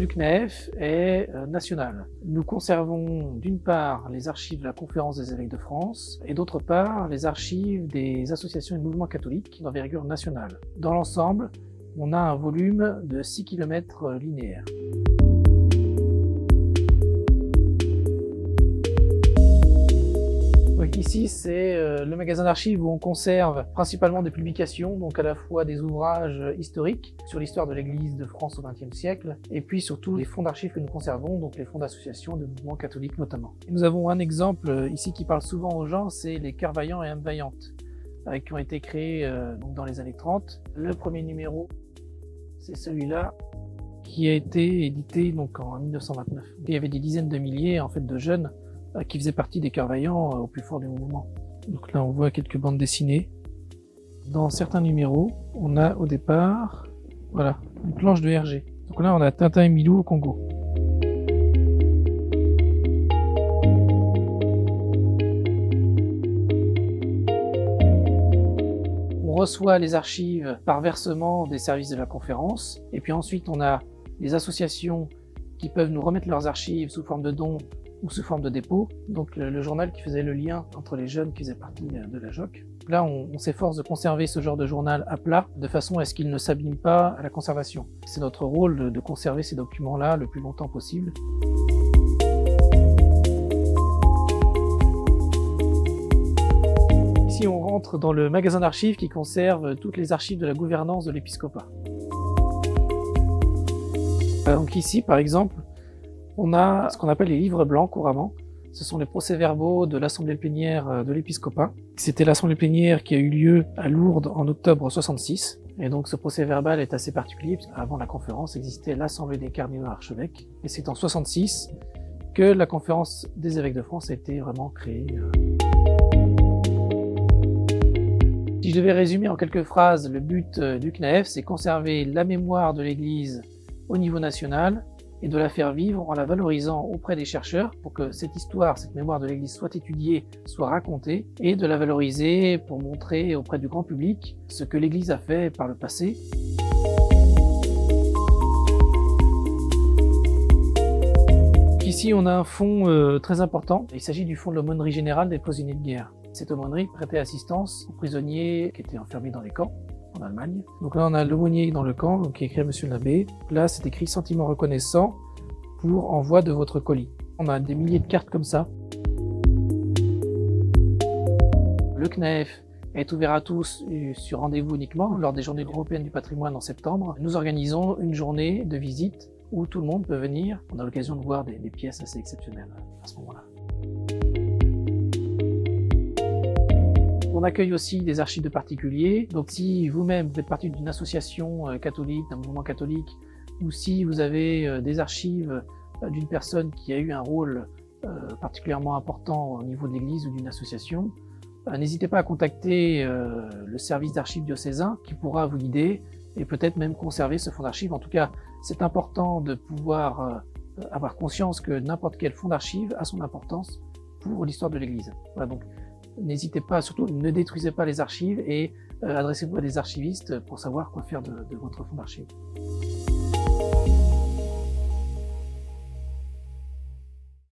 du CNAEF est national. Nous conservons d'une part les archives de la Conférence des évêques de France et d'autre part les archives des associations et mouvements catholiques d'envergure nationale. Dans l'ensemble, on a un volume de 6 km linéaires. Donc ici, c'est le magasin d'archives où on conserve principalement des publications, donc à la fois des ouvrages historiques sur l'histoire de l'Église de France au XXe siècle, et puis surtout les fonds d'archives que nous conservons, donc les fonds d'associations de mouvements catholiques notamment. Et nous avons un exemple ici qui parle souvent aux gens, c'est les Cœurs vaillants et âmes vaillantes, qui ont été créés donc dans les années 30. Le premier numéro, c'est celui-là, qui a été édité donc en 1929. Il y avait des dizaines de milliers en fait de jeunes qui faisaient partie des Cœurs vaillants au plus fort du mouvement. Donc là on voit quelques bandes dessinées. Dans certains numéros, on a au départ, voilà, une planche de Hergé. Donc là on a Tintin et Milou au Congo. On reçoit les archives par versement des services de la conférence, et puis ensuite on a des associations qui peuvent nous remettre leurs archives sous forme de dons ou sous forme de dépôt, donc le journal qui faisait le lien entre les jeunes qui faisaient partie de la JOC. Là, on s'efforce de conserver ce genre de journal à plat, de façon à ce qu'il ne s'abîme pas à la conservation. C'est notre rôle de conserver ces documents-là le plus longtemps possible. Ici, on rentre dans le magasin d'archives qui conserve toutes les archives de la gouvernance de l'épiscopat. Donc ici, par exemple, on a ce qu'on appelle les livres blancs couramment. Ce sont les procès-verbaux de l'assemblée plénière de l'épiscopat. C'était l'assemblée plénière qui a eu lieu à Lourdes en octobre 66. Et donc ce procès-verbal est assez particulier, parce qu'avant la conférence existait l'assemblée des cardinaux archevêques. Et c'est en 66 que la conférence des évêques de France a été vraiment créée. Si je devais résumer en quelques phrases le but du CNAEF, c'est conserver la mémoire de l'Église au niveau national, et de la faire vivre en la valorisant auprès des chercheurs pour que cette histoire, cette mémoire de l'Église soit étudiée, soit racontée, et de la valoriser pour montrer auprès du grand public ce que l'Église a fait par le passé. Ici, on a un fonds très important. Il s'agit du fonds de l'aumônerie générale des prisonniers de guerre. Cette aumônerie prêtait assistance aux prisonniers qui étaient enfermés dans les camps en Allemagne. Donc là, on a l'aumônier dans le camp, donc qui est écrit à Monsieur l'abbé. Là, c'est écrit sentiment reconnaissant pour envoi de votre colis. On a des milliers de cartes comme ça. Le CNAEF est ouvert à tous sur rendez-vous uniquement lors des journées européennes du patrimoine en septembre. Nous organisons une journée de visite où tout le monde peut venir. On a l'occasion de voir des pièces assez exceptionnelles à ce moment-là. On accueille aussi des archives de particuliers. Donc si vous-même faites partie d'une association catholique, d'un mouvement catholique, ou si vous avez des archives d'une personne qui a eu un rôle particulièrement important au niveau de l'Église ou d'une association, n'hésitez pas à contacter le service d'archives diocésain qui pourra vous guider et peut-être même conserver ce fonds d'archives. En tout cas, c'est important de pouvoir avoir conscience que n'importe quel fonds d'archives a son importance pour l'histoire de l'Église. Voilà, donc n'hésitez pas, surtout ne détruisez pas les archives et adressez-vous à des archivistes pour savoir quoi faire de votre fonds d'archives.